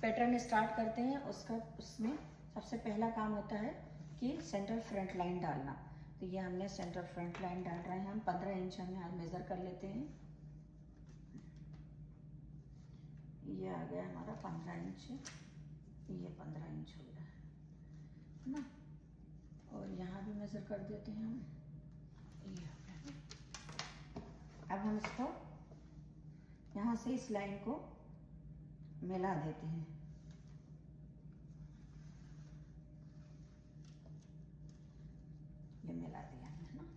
Pattern start करते हैं उसमें सबसे पहला काम होता है कि सेंटर फ्रंट लाइन डालना। तो ये हमने सेंटर फ्रंट लाइन डाल रहे हैं हम। 15 इंच हमने आज मेज़र कर लेते हैं। ये आ गया हमारा 15 इंच, ये 15 इंच हो गया है ना। और यहाँ भी मेज़र कर देते हैं हम, ये हो गया। अब हम इसको यहाँ से इस लाइन को मिला देते हैं। ये मिला दिया हमने ना।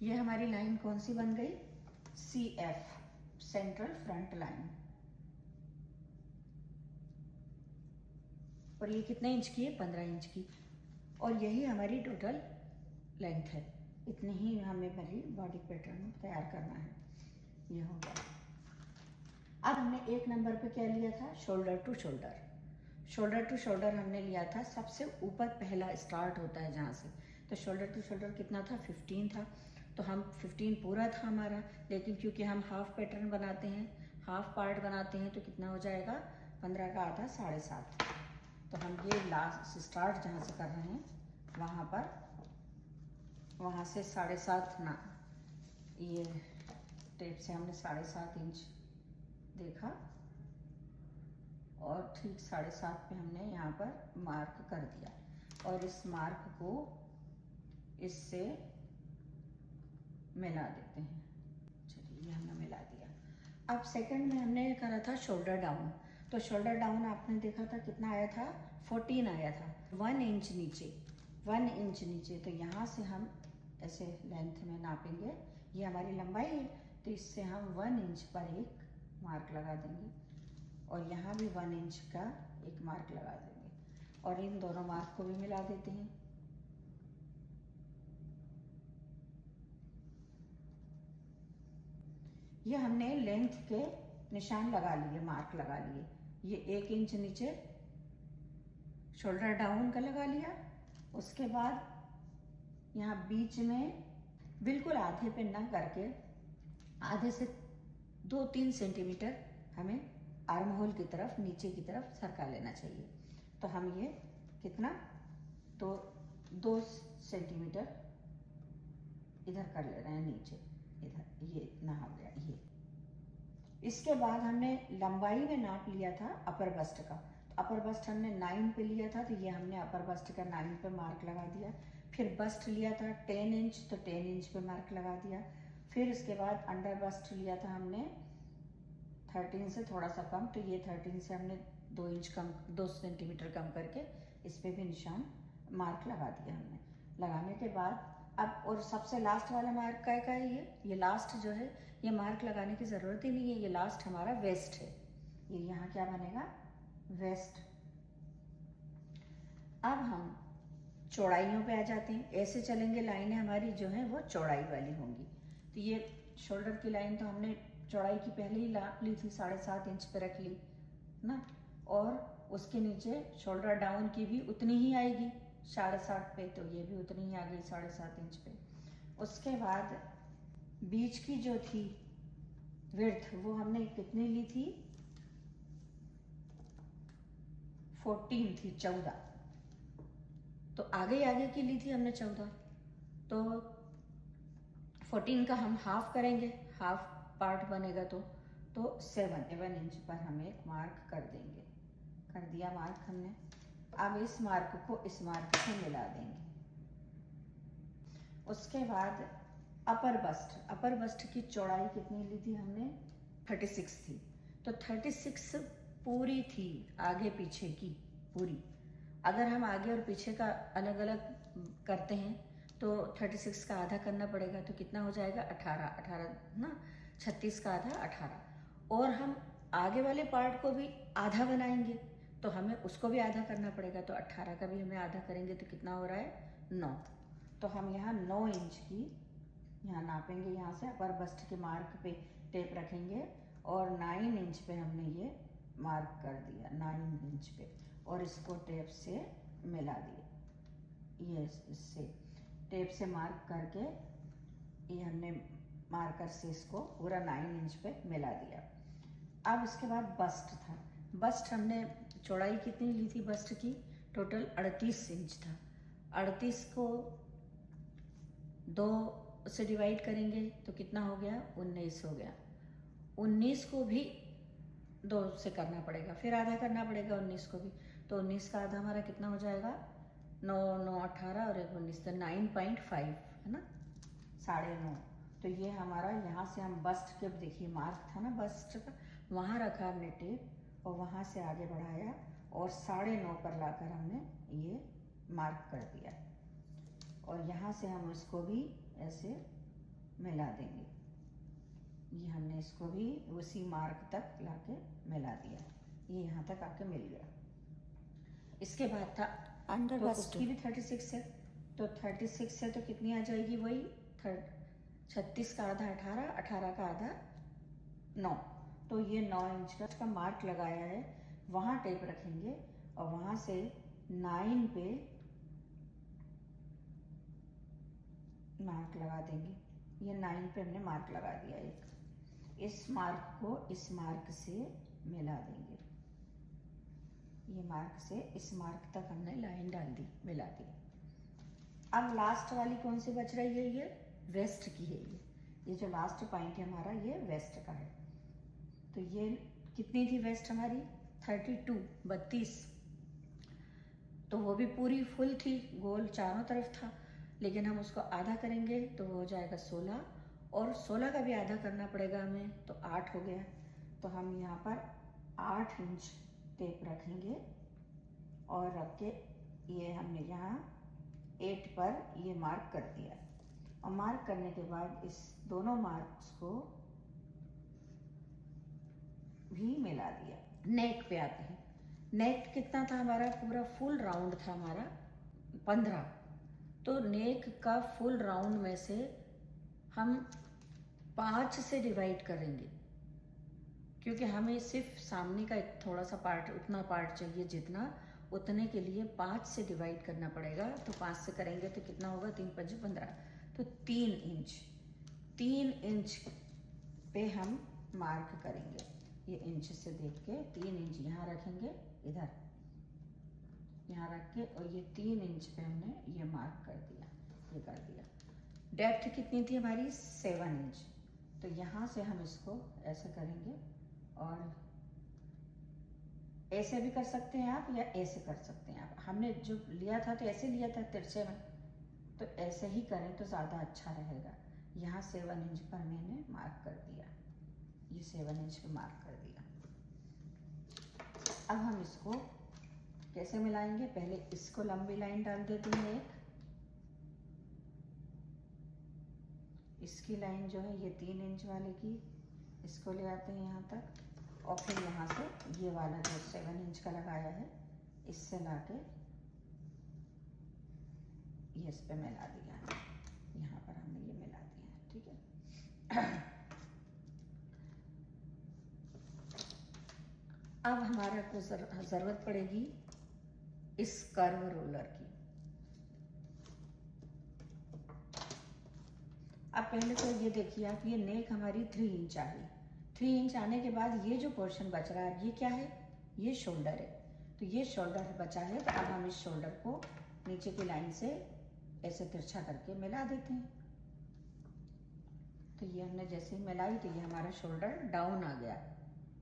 ये हमारी लाइन कौन सी बन गई? CF, central front line. और ये कितने इंच की है? 15 इंच की। और यही हमारी टोटल लेंथ है। इतनी ही हमें पहले बॉडी पैटर्न तैयार करना है। ये हो गया। अब हमने 1 नंबर पे क्या लिया था? Shoulder to shoulder. Shoulder to shoulder हमने लिया था, सबसे ऊपर पहला स्टार्ट होता है जहाँ से। तो शोल्डर टू शोल्डर कितना था? 15 था। तो हम 15 पूरा था हमारा, लेकिन क्योंकि हम हाफ पैटर्न बनाते हैं, हाफ पार्ट बनाते हैं, तो कितना हो जाएगा? 15 का आधा 7.5। तो हम ये लास्ट स्टार्ट जहाँ से कर रहे हैं वहाँ पर, वहाँ से 7.5 ना, ये टेप से हमने 7.5 इंच देखा और ठीक 7.5 पे हमने यहाँ पर मार्क कर दिया। और इस मार्क को इससे मिला देते हैं। चलिए, ये हमने मिला दिया। अब सेकंड में हमने करा था शोल्डर डाउन। तो शोल्डर डाउन आपने देखा था कितना आया था? 14 आया था। 1 इंच नीचे, 1 इंच नीचे। तो यहाँ से हम ऐसे लेंथ में नापेंगे। ये हमारी लंबाई है, तो इससे हम 1 इंच पर एक मार्क लगा देंगे और यहाँ भी 1 इंच का एक मार्क लगा देंगे और इन दोनों मार्क को भी मिला देते हैं। ये हमने लेंथ के निशान लगा लिए, मार्क लगा लिए। ये 1 इंच नीचे शोल्डर डाउन का लगा लिया। उसके बाद यहाँ बीच में बिल्कुल आधे पे ना करके, आधे से 2-3 सेंटीमीटर हमें आर्म होल की तरफ, नीचे की तरफ सरका लेना चाहिए। तो हम ये कितना, तो 2 सेंटीमीटर इधर कर ले रहे हैं नीचे, इधर, ये इतना हो गया ये। इसके बाद हमने लंबाई में नाप लिया था अपर बस्ट का। तो अपर बस्ट हमने 9 पे लिया था, तो ये हमने अपर बस्ट का 9 पे मार्क लगा दिया। फिर बस्ट लिया था 10 इंच, तो 10 इंच पे मार्क लगा दिया। फिर इसके बाद अंडर बस्ट लिया था हमने 13 से थोड़ा सा कम, तो ये 13 से हमने 2 इंच कम, 2 सेंटीमीटर कम करके इस पे भी निशान मार्क लगा दिया हमने। लगाने के बाद अब, और सबसे लास्ट वाला मार्क का है ये लास्ट जो है, ये मार्क लगाने की ज़रूरत ही नहीं है। ये लास्ट हमारा वेस्ट है। ये यहाँ क्या बनेगा? वेस्ट। अब हम चौड़ाइयों पे आ जाते हैं। ऐसे चलेंगे, लाइनें हमारी जो हैं वो चौड़ाई वाली होंगी। तो ये शोल्डर की लाइन तो हमने चौड़ाई की पहले ही नाप ली थी, 7.5 इंच पे रख ली ना। और उसके नीचे शोल्डर डाउन की भी उतनी ही आएगी 7.5 पे, तो ये भी उतनी ही आ गई 7.5 इंच पे। उसके बाद बीच की जो थी विड्थ, वो हमने कितनी ली थी? 14 थी, 14। तो आगे की ली थी हमने 14। तो 14 का हम हाफ करेंगे, हाफ पार्ट बनेगा तो 7 इंच पर हम एक मार्क कर देंगे। कर दिया मार्क हमने। अब इस मार्क को इस मार्क से मिला देंगे। उसके बाद अपर बस्ट की चौड़ाई कितनी ली थी हमने? 36 थी। तो 36 पूरी थी, आगे पीछे की पूरी। अगर हम आगे और पीछे का अलग अलग करते हैं तो 36 का आधा करना पड़ेगा, तो कितना हो जाएगा? 18 ना, 36 का आधा 18। और हम आगे वाले पार्ट को भी आधा बनाएंगे, तो हमें उसको भी आधा करना पड़ेगा। तो 18 का भी हमें आधा करेंगे, तो कितना हो रहा है? 9। तो हम यहाँ 9 इंच की यहाँ नापेंगे। यहाँ से अपर बस्ट के मार्क पे टेप रखेंगे और 9 इंच पे हमने ये मार्क कर दिया, 9 इंच पे, और इसको टेप से मिला दिया। ये इससे टेप से मार्क करके ये हमने मार्कर से इसको पूरा 9 इंच पे मिला दिया। अब इसके बाद बस्ट था। बस्ट हमने चौड़ाई कितनी ली थी बस्ट की? टोटल 38 इंच था। 38 को 2 से डिवाइड करेंगे तो कितना हो गया? 19 हो गया। 19 को भी 2 से करना पड़ेगा, फिर आधा करना पड़ेगा 19 को भी। तो 19 का आधा हमारा कितना हो जाएगा? 9 9 18 और 1 19, तो 9.5 है ना, 9.5। तो ये हमारा, यहाँ से हम बस्ट के, देखिए मार्क था ना बस्ट का, वहाँ रखा हमने टेप और वहाँ से आगे बढ़ाया और 9.5 पर लाकर हमने ये मार्क कर दिया। और यहाँ से हम इसको भी ऐसे मिला देंगे। ये हमने इसको भी उसी मार्क तक लाके मिला दिया, ये यहाँ तक आके मिल गया। इसके बाद था अंडर बस्ट, उसकी भी 36 है, तो 36 है तो कितनी आ जाएगी? वही 36 का आधा 18, 18 का आधा 9। तो ये 9 इंच का मार्क लगाया है, वहाँ टेप रखेंगे और वहाँ से 9 पे मार्क लगा देंगे। ये 9 पे हमने मार्क लगा दिया एक। इस मार्क को इस मार्क से मिला देंगे। ये मार्क से इस मार्क तक हमने लाइन डाल दी, मिला दी। अब लास्ट वाली कौन सी बच रही है? ये वेस्ट की है। ये जो लास्ट पॉइंट है हमारा, ये वेस्ट का है। तो ये कितनी थी वेस्ट हमारी? 32। तो वो भी पूरी फुल थी, गोल चारों तरफ था, लेकिन हम उसको आधा करेंगे तो हो जाएगा 16, और 16 का भी आधा करना पड़ेगा हमें, तो 8 हो गया। तो हम यहाँ पर 8 इंच टेप रखेंगे और रख के ये हमने यहाँ 8 पर ये मार्क कर दिया। और मार्क करने के बाद इस दोनों मार्क्स को भी मिला दिया। नेक पे आते हैं। नेक कितना था हमारा? पूरा फुल राउंड था हमारा 15। तो नेक का फुल राउंड में से हम 5 से डिवाइड करेंगे, क्योंकि हमें सिर्फ सामने का एक थोड़ा सा पार्ट, उतना पार्ट चाहिए जितना, उतने के लिए 5 से डिवाइड करना पड़ेगा। तो 5 से करेंगे तो कितना होगा? 3 5 15, तो 3 इंच। 3 इंच पे हम मार्क करेंगे। ये इंच से देख के 3 इंच यहाँ रखेंगे, इधर यहाँ रख के, और ये 3 इंच पे हमने ये मार्क कर दिया, ये कर दिया। डेप्थ कितनी थी हमारी? 7 इंच। तो यहाँ से हम इसको ऐसे करेंगे, और ऐसे भी कर सकते हैं आप या ऐसे कर सकते हैं आप। हमने जो लिया था तो ऐसे लिया था तिरछे में, तो ऐसे ही करें तो ज़्यादा अच्छा रहेगा। यहाँ 7 इंच पर मैंने मार्क कर दिया, ये 7 इंच पे मार्क कर दिया। अब हम इसको कैसे मिलाएंगे? पहले इसको लंबी लाइन डाल देते हैं एक, इसकी लाइन जो है ये 3 इंच वाले की, इसको ले आते हैं यहाँ तक, और फिर यहाँ से ये वाला जो 7 इंच का लगाया है, इससे लाके ये इस पे मिला दिया है। यहाँ पर हमने ये मिला दिया है, ठीक है। अब हमारा को ज़रूरत पड़ेगी इस कर्व रोलर की। अब पहले तो ये देखिए आप, ये नेक हमारी 3 इंच आ गई। 3 इंच आने के बाद ये जो पोर्शन बच रहा है, ये क्या है? ये शोल्डर है। तो ये शोल्डर बचा है, तो अब हम इस शोल्डर को नीचे की लाइन से ऐसे तिरछा करके मिला देते हैं। तो ये हमने जैसे ही मिलाई तो ये हमारा शोल्डर डाउन आ गया,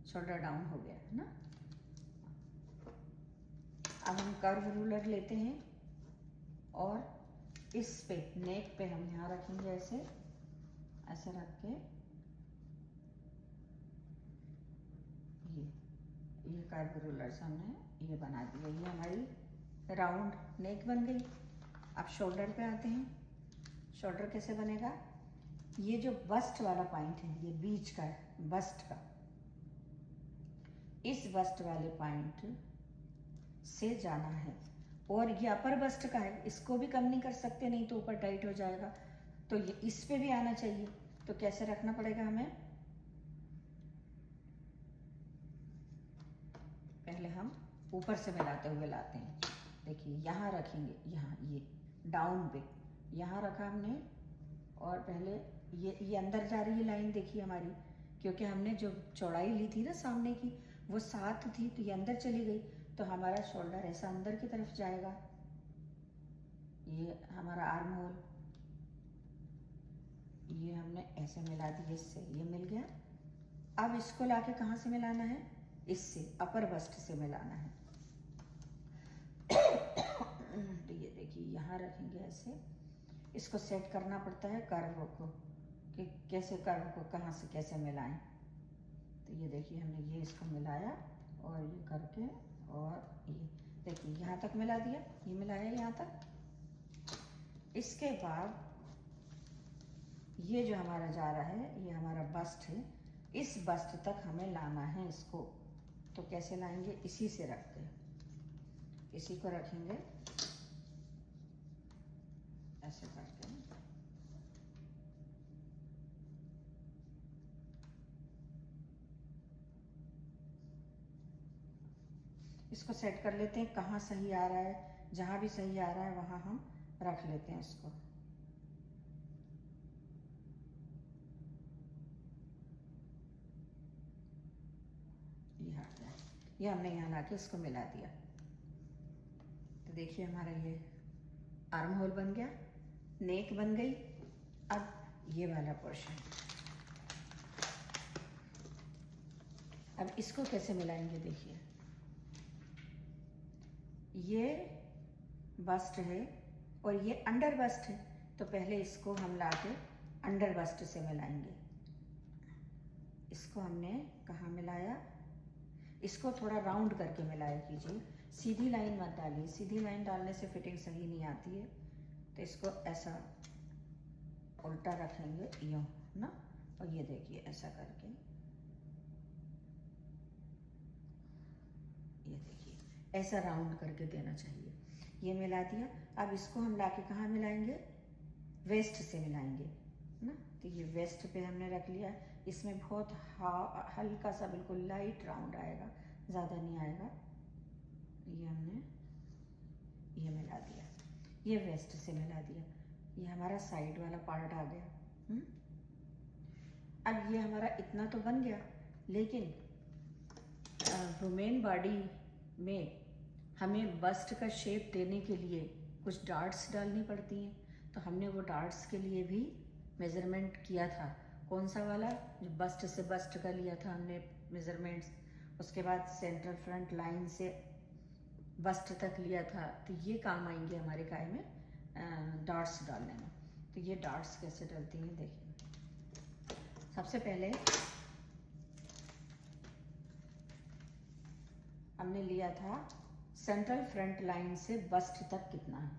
शोल्डर डाउन हो गया है ना। अब हम कर्व रूलर लेते हैं और इस पे नेक पे हम यहाँ रखेंगे, ऐसे ऐसे रख के ये कर्व रूलर से हमने ये बना दिया। ये हमारी राउंड नेक बन गई। अब शोल्डर पे आते हैं। शोल्डर कैसे बनेगा? ये जो बस्ट वाला पॉइंट है, ये बीच का है बस्ट का, इस बस्ट वाले पॉइंट से जाना है। और ये अपर बस्ट का है, इसको भी कम नहीं कर सकते, नहीं तो ऊपर टाइट हो जाएगा। तो ये इस पे भी आना चाहिए। तो कैसे रखना पड़ेगा हमें? पहले हम ऊपर से मिलाते हुए लाते हैं। देखिए यहाँ रखेंगे, यहाँ ये डाउन पे यहाँ रखा हमने, और पहले ये अंदर जा रही है लाइन, देखिए हमारी, क्योंकि हमने जो चौड़ाई ली थी ना सामने की, वो 7 थी तो ये अंदर चली गई, तो हमारा शोल्डर ऐसा अंदर की तरफ जाएगा। ये हमारा आर्म होल, ये हमने ऐसे मिला दिया, इससे ये मिल गया। अब इसको लाके कहाँ से मिलाना है? इससे, अपर बस्ट से मिलाना है। तो ये देखिए यहाँ रखेंगे ऐसे, इसको सेट करना पड़ता है कर्व को, कि कैसे कर्व को कहाँ से कैसे मिलाएं। तो ये देखिए हमने ये इसको मिलाया और ये करके, और ये देखिए यहाँ तक मिला दिया, ये मिलाया यहाँ तक। इसके बाद ये जो हमारा जा रहा है, ये हमारा बस्ट है, इस बस्ट तक हमें लाना है इसको। तो कैसे लाएंगे? इसी से रख के, इसी को रखेंगे ऐसे करके। इसको सेट कर लेते हैं, कहाँ सही आ रहा है, जहाँ भी सही आ रहा है वहाँ हम रख लेते हैं इसको। ये आ गया, ये हमने यहाँ लाके इसको मिला दिया। तो देखिए हमारा ये आर्म होल बन गया, नेक बन गई। अब ये वाला पोर्शन, अब इसको कैसे मिलाएंगे? देखिए ये बस्ट है और ये अंडर बस्ट है, तो पहले इसको हम लाके अंडर बस्ट से मिलाएंगे। इसको हमने कहाँ मिलाया? इसको थोड़ा राउंड करके मिलाया कीजिए, सीधी लाइन मत डालिए, सीधी लाइन डालने से फिटिंग सही नहीं आती है। तो इसको ऐसा उल्टा रखेंगे यूँ ना, और ये देखिए ऐसा करके, ये देखिए ऐसा राउंड करके देना चाहिए। ये मिला दिया। अब इसको हम लाके कहाँ मिलाएंगे? वेस्ट से मिलाएंगे ना। तो ये वेस्ट पे हमने रख लिया, इसमें बहुत हल्का सा बिल्कुल लाइट राउंड आएगा, ज़्यादा नहीं आएगा। ये हमने ये मिला दिया, ये वेस्ट से मिला दिया, ये हमारा साइड वाला पार्ट आ गया। अब ये हमारा इतना तो बन गया, लेकिन वुमेन बॉडी में हमें बस्ट का शेप देने के लिए कुछ डार्ट्स डालनी पड़ती हैं। तो हमने वो डार्ट्स के लिए भी मेज़रमेंट किया था। कौन सा वाला? जो बस्ट से बस्ट का लिया था हमने मेज़रमेंट्स, उसके बाद सेंट्रल फ्रंट लाइन से बस्ट तक लिया था। तो ये काम आएंगे हमारे काय में डार्ट्स डालने में। तो ये डार्ट्स कैसे डलती हैं देखिए। सबसे पहले हमने लिया था सेंट्रल फ्रंट लाइन से बस्ट तक कितना है।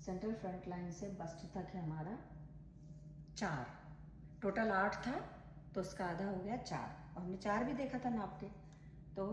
सेंट्रल फ्रंट लाइन से बस्ट तक है हमारा 4, टोटल 8 था तो उसका आधा हो गया 4, और हमने 4 भी देखा था नाप के। तो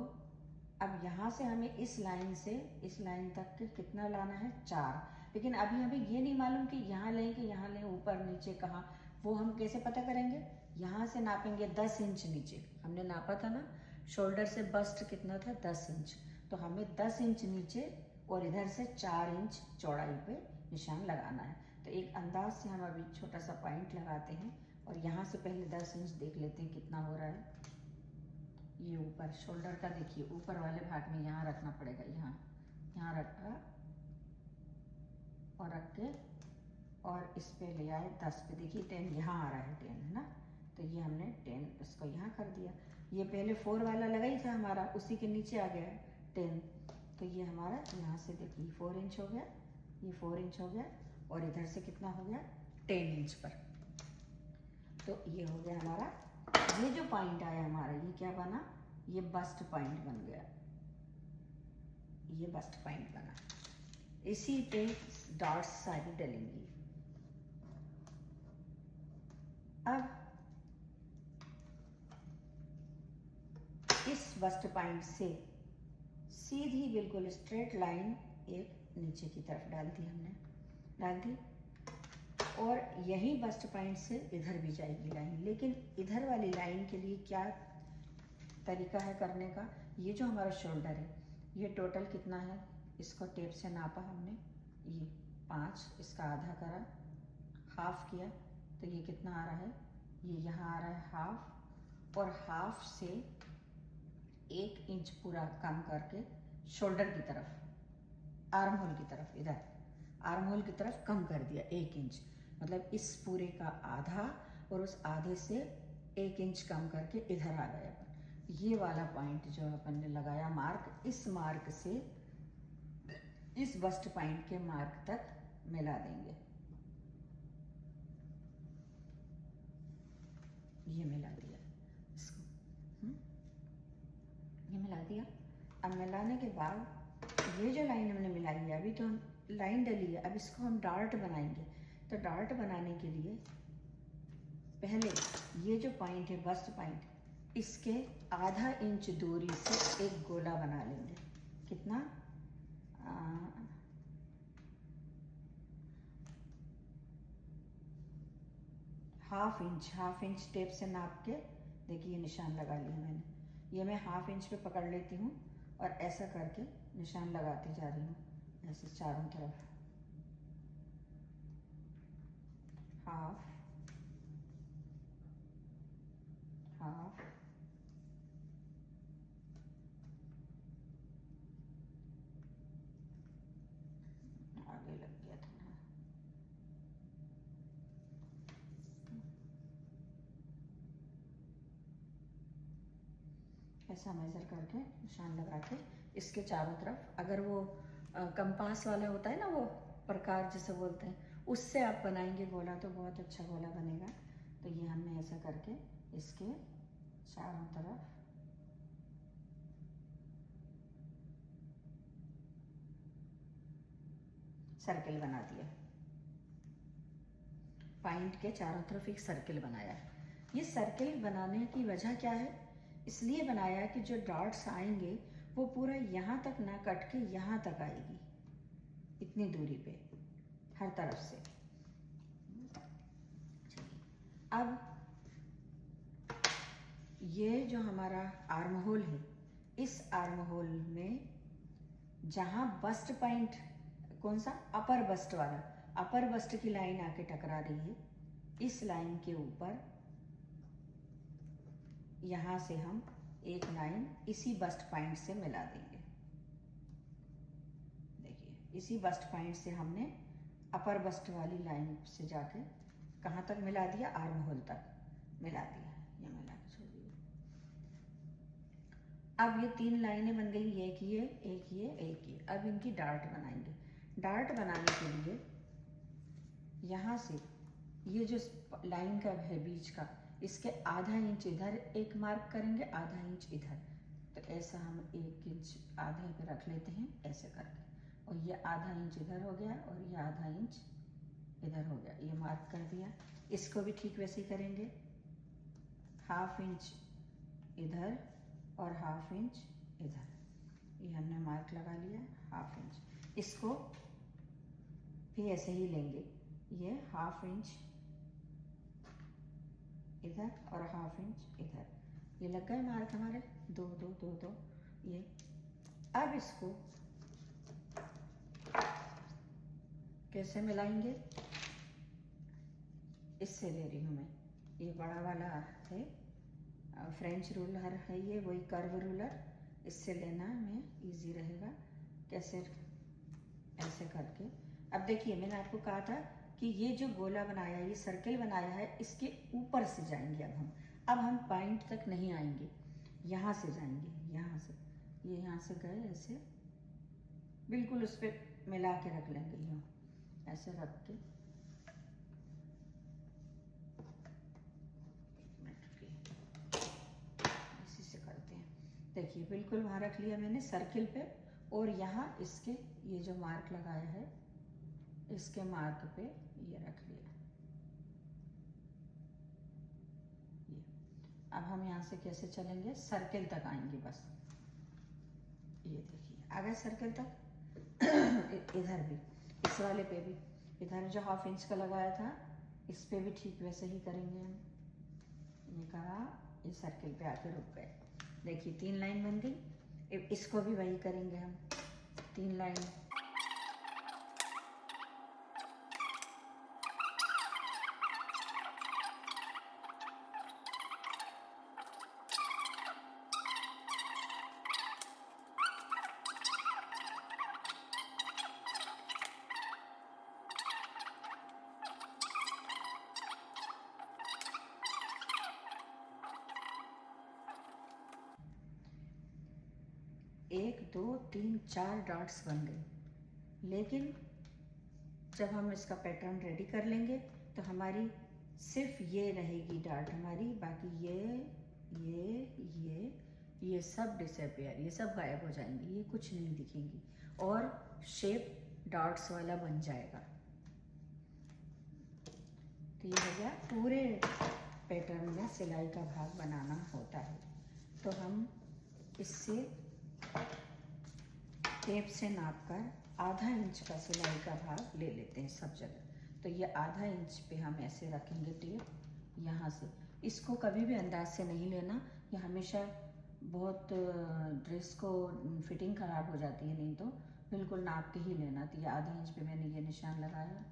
अब यहाँ से हमें इस लाइन से इस लाइन तक के कितना लाना है? 4। लेकिन अभी हमें ये नहीं मालूम कि यहाँ लें कि यहाँ लें, ऊपर नीचे कहाँ, वो हम कैसे पता करेंगे? यहाँ से नापेंगे 10 इंच नीचे, हमने नापा था ना शोल्डर से बस्ट कितना था? 10 इंच। तो हमें 10 इंच नीचे और इधर से 4 इंच चौड़ाई पे निशान लगाना है। तो एक अंदाज से हम अभी छोटा सा पॉइंट लगाते हैं और यहाँ से पहले 10 इंच देख लेते हैं कितना हो रहा है। ये ऊपर शोल्डर का देखिए, ऊपर वाले भाग में यहाँ रखना पड़ेगा, यहाँ रखा और रख के और इस पे ले आए 10 पे। देखिए 10 यहाँ आ रहा है, 10 है ना। तो ये हमने 10 इसको यहाँ कर दिया। ये पहले 4 वाला लगा ही था हमारा, उसी के नीचे आ गया 10। तो ये हमारा यहाँ से देखिए 4 इंच हो गया, ये 4 इंच हो गया, और इधर से कितना हो गया? 10 इंच पर। तो ये हो गया हमारा, ये जो पॉइंट आया हमारा, ये क्या बना? ये बस्ट पॉइंट बन गया, ये बस्ट पॉइंट बना। इसी पे डॉट्स सारी डलेंगी। अब इस बस्ट पॉइंट से सीधी बिल्कुल स्ट्रेट लाइन एक नीचे की तरफ डाल दी हमने, डाल दी। और यही बस्ट पॉइंट से इधर भी जाएगी लाइन। लेकिन इधर वाली लाइन के लिए क्या तरीका है करने का? ये जो हमारा शोल्डर है, ये टोटल कितना है? इसको टेप से नापा हमने, ये 5, इसका आधा करा, हाफ किया, तो ये कितना आ रहा है? ये यहाँ आ रहा है हाफ, और हाफ से 1 इंच पूरा कम करके शोल्डर की तरफ, आर्म होल की तरफ, इधर आर्म होल की तरफ कम कर दिया 1 इंच, मतलब इस पूरे का आधा, और उस आधे से 1 इंच कम करके इधर आ गए अपन। ये वाला पॉइंट जो अपन ने लगाया मार्क, इस मार्क से इस बस्ट पॉइंट के मार्क तक मिला देंगे। ये मिला दिया इसको, ये मिला दिया। अब मिलाने के बाद ये जो लाइन हमने मिलाई है, अभी तो हम लाइन डली है, अब इसको हम डार्ट बनाएंगे। तो डार्ट बनाने के लिए पहले ये जो पॉइंट है बस्ट पॉइंट, इसके आधा इंच दूरी से एक गोला बना लेंगे। कितना? हाफ इंच टेप से नाप के देखिए निशान लगा लिया मैंने। ये मैं हाफ इंच पे पकड़ लेती हूँ और ऐसा करके निशान लगाती जा रही हूँ, ऐसे चारों तरफ। हाफ हाफ आगे लग गया थोड़ा। ऐसा मेज़र करके निशान लगा के इसके चारों तरफ, अगर वो कंपास वाला होता है ना, वो प्रकार जिसे बोलते हैं, उससे आप बनाएंगे गोला तो बहुत अच्छा गोला बनेगा। तो ये हमने ऐसा करके इसके चारों तरफ सर्किल बना दिया। पॉइंट के चारों तरफ एक सर्किल बनाया है। ये सर्किल बनाने की वजह क्या है? इसलिए बनाया कि जो डॉट्स आएंगे वो पूरा यहाँ तक ना कट के यहाँ तक आएगी, इतनी दूरी पे हर तरफ से। अब ये जो हमारा आर्म होल है, इस आर्म होल में जहाँ बस्ट पॉइंट, कौन सा? अपर बस्ट वाला, अपर बस्ट की लाइन आके टकरा रही है, इस लाइन के ऊपर यहाँ से हम एक लाइन इसी बस्ट पॉइंट से मिला देंगे। देखिए इसी बस्ट पॉइंट से हमने अपर बस्ट वाली लाइन से जाके कहाँ तक मिला दिया? आर्म होल तक मिला दिया। ये मिला के छोड़ दिया। अब ये 3 लाइनें बन गई, एक ये, एक ये, एक ये। अब इनकी डार्ट बनाएंगे। डार्ट बनाने के लिए यहाँ से ये जो लाइन का है बीच का, इसके आधा इंच इधर एक मार्क करेंगे, आधा इंच इधर। तो ऐसा हम 1 इंच आधे पे रख लेते हैं ऐसे करके, और ये आधा इंच इधर हो गया और ये आधा इंच इधर हो गया, ये मार्क कर दिया। इसको भी ठीक वैसे ही करेंगे, हाफ इंच इधर और हाफ इंच इधर, ये हमने मार्क लगा लिया हाफ इंच। इसको भी ऐसे ही लेंगे, ये हाफ इंच इधर और हाफ इंच इधर, ये लग गए मार्क हमारे, 2 2 2 2 ये। अब इसको कैसे मिलाएंगे? इससे ले रही हूँ मैं, ये बड़ा वाला है फ्रेंच रूलर है, ये वही कर्व रूलर, इससे लेना में इजी रहेगा। कैसे? ऐसे करके। अब देखिए मैंने आपको कहा था कि ये जो गोला बनाया, ये सर्किल बनाया है, इसके ऊपर से जाएंगे अब हम पॉइंट तक नहीं आएंगे, यहाँ से जाएंगे, यहाँ से, ये यहाँ से गए ऐसे, बिल्कुल उस पर मिला के रख लेंगे, यूँ ऐसे रख के। इसी से करते हैं। देखिए बिल्कुल वहाँ रख लिया मैंने सर्किल पे, और यहाँ इसके ये जो मार्क लगाया है, इसके मार्क पे ये रख लिया। ये अब हम यहाँ से कैसे चलेंगे? सर्किल तक आएंगे बस। ये देखिए आ गए सर्किल तक। इधर भी, इस वाले पे भी, इधर जो हाफ इंच का लगाया था, इस पे भी ठीक वैसे ही करेंगे हम। ये कहा, ये सर्किल पे आके रुक गए। देखिए 3 लाइन बन गई। इसको भी वही करेंगे हम, 3 लाइन। 2 3 4 डॉट्स बन गई। लेकिन जब हम इसका पैटर्न रेडी कर लेंगे तो हमारी सिर्फ ये रहेगी डॉट हमारी, बाकी ये सब डिसअपियर, ये सब गायब हो जाएंगी, ये कुछ नहीं दिखेंगी और शेप डॉट्स वाला बन जाएगा। तो ये हो गया। पूरे पैटर्न में सिलाई का भाग बनाना होता है, तो हम इससे टेप से नापकर आधा इंच का सिलाई का भाग ले लेते हैं सब जगह। तो ये आधा इंच पे हम ऐसे रखेंगे टेप यहाँ से। इसको कभी भी अंदाज से नहीं लेना, ये हमेशा बहुत ड्रेस को फिटिंग ख़राब हो जाती है, नहीं तो बिल्कुल नाप के ही लेना। तो ये आधा इंच पे मैंने ये निशान लगाया।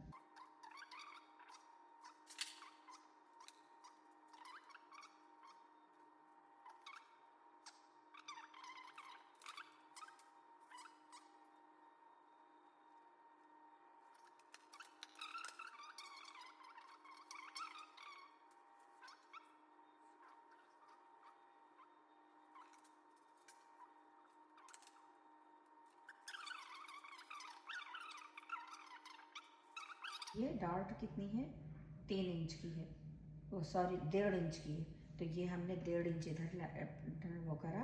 ये डार्ट कितनी है? 3 इंच की है, वो सॉरी 1.5 इंच की है। तो ये हमने 1.5 इंच इधर वो करा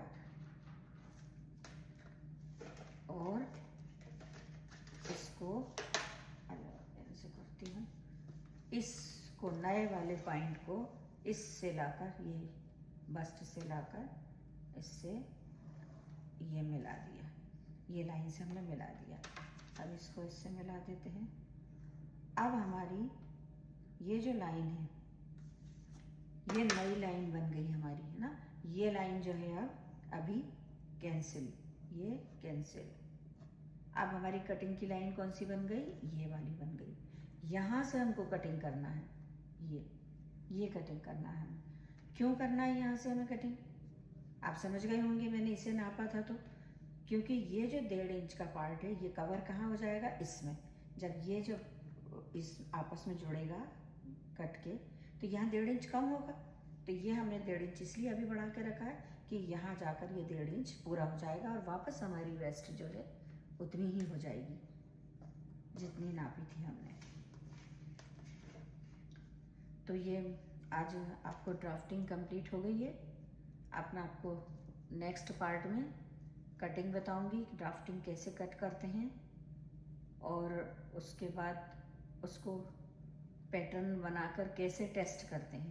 और इसको ऐसे करती हूँ, इसको नए वाले पॉइंट को इससे लाकर, ये बस्ट से लाकर इससे ये मिला दिया, ये लाइन से हमने मिला दिया। अब इसको इससे मिला देते हैं। अब हमारी ये जो लाइन है, ये नई लाइन बन गई हमारी, है ना। ये लाइन जो है अब अभी कैंसिल, ये कैंसिल। अब हमारी कटिंग की लाइन कौन सी बन गई? ये वाली बन गई। यहाँ से हमको कटिंग करना है, ये कटिंग करना है। क्यों करना है यहाँ से हमें कटिंग? आप समझ गए होंगे, मैंने इसे नापा था तो, क्योंकि ये जो 1.5 इंच का पार्ट है ये कवर कहाँ हो जाएगा? इसमें। जब ये जो इस आपस में जुड़ेगा कट के, तो यहाँ 1.5 इंच कम होगा। तो ये हमने 1.5 इंच इसलिए अभी बढ़ा के रखा है कि यहाँ जाकर ये 1.5 इंच पूरा हो जाएगा और वापस हमारी वेस्ट जो है उतनी ही हो जाएगी जितनी नापी थी हमने। तो ये आज आपको ड्राफ्टिंग कंप्लीट हो गई है। अब मैं आपको नेक्स्ट पार्ट में कटिंग बताऊंगी, ड्राफ्टिंग कैसे कट करते हैं और उसके बाद उसको पैटर्न बनाकर कैसे टेस्ट करते हैं।